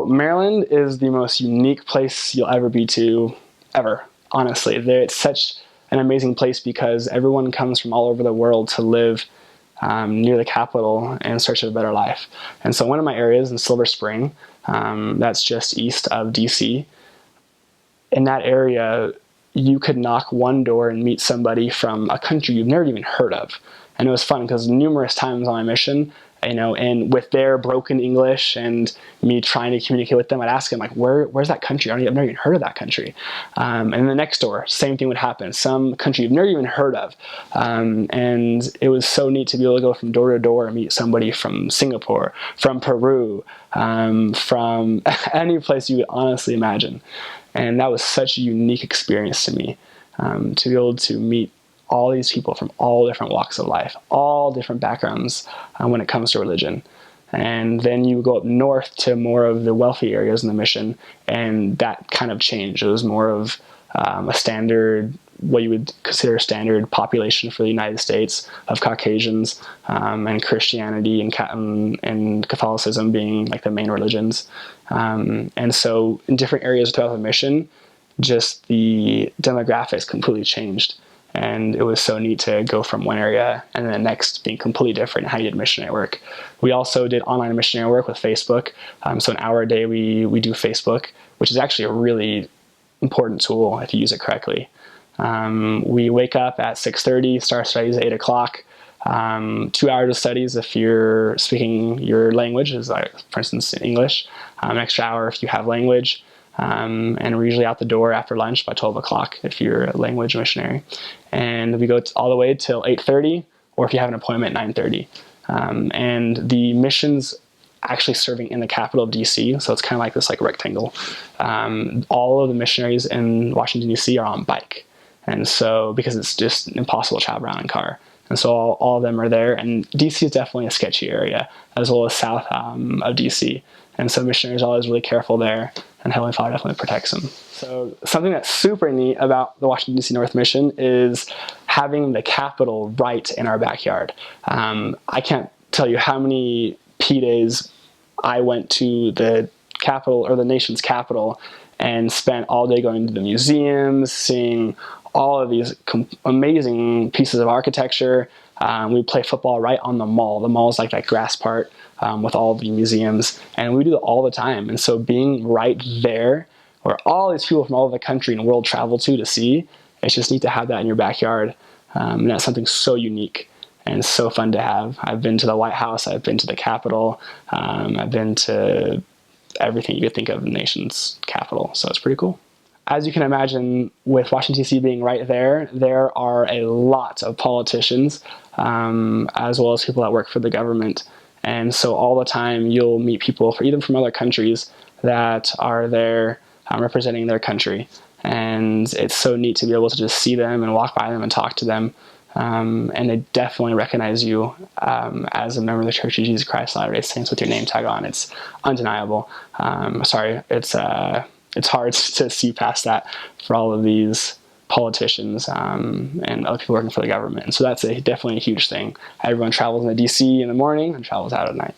Maryland is the most unique place you'll ever be to, ever, honestly. It's such an amazing place because everyone comes from all over the world to live near the capital in search of a better life. And so one of my areas in Silver Spring, that's just east of DC, in that area, you could knock one door and meet somebody from a country you've never even heard of. And it was fun because numerous times on my mission, and with their broken English and me trying to communicate with them, I'd ask them, like, where's that country? I've never even heard of that country. And the next door, same thing would happen. Some country you've never even heard of. And it was so neat to be able to go from door to door and meet somebody from Singapore, from Peru, from any place you could honestly imagine. And that was such a unique experience to me, to be able to meet all these people from all different walks of life, all different backgrounds when it comes to religion. And then you go up north to more of the wealthy areas in the mission, and that kind of changed. It was more of a standard, what you would consider a standard population for the United States of Caucasians, and Christianity and Catholicism being like the main religions. And so in different areas throughout the mission, just the demographics completely changed. And it was so neat to go from one area and then the next being completely different in how you did missionary work. We also did online missionary work with Facebook. So an hour a day we do Facebook, which is actually a really important tool if you use it correctly. We wake up at 6:30, start studies at 8 o'clock. 2 hours of studies if you're speaking your language, is like, for instance, in English. An extra hour if you have language. And we're usually out the door after lunch by 12 o'clock if you're a language missionary. And we go all the way till 8:30, or if you have an appointment, 9:30. And the mission's actually serving in the capital of DC, so it's kind of like this rectangle. All of the missionaries in Washington, DC are on bike. And so, because it's just impossible to travel around in car. And so all of them are there. And DC is definitely a sketchy area, as well as south of DC. And so missionaries are always really careful there, and Heavenly Father definitely protects them. So something that's super neat about the Washington, D.C. North Mission is having the capital right in our backyard. I can't tell you how many P-days I went to the capital, or the nation's capital, and spent all day going to the museums, seeing all of these amazing pieces of architecture. We play football right on the mall. The mall is like that grass part with all the museums, and we do it all the time. And so being right there, where all these people from all over the country and world travel to see, it's just neat to have that in your backyard. And that's something so unique and so fun to have. I've been to the White House, I've been to the Capitol, I've been to everything you could think of in the nation's capital, so it's pretty cool. As you can imagine, with Washington, D.C. being right there, there are a lot of politicians, as well as people that work for the government. And so all the time you'll meet people even from other countries that are there representing their country. And it's so neat to be able to just see them and walk by them and talk to them. And they definitely recognize you as a member of the Church of Jesus Christ of Latter-day Saints with your name tag on. It's undeniable. It's hard to see past that for all of these politicians and other people working for the government. And so that's definitely a huge thing. Everyone travels into DC in the morning and travels out at night.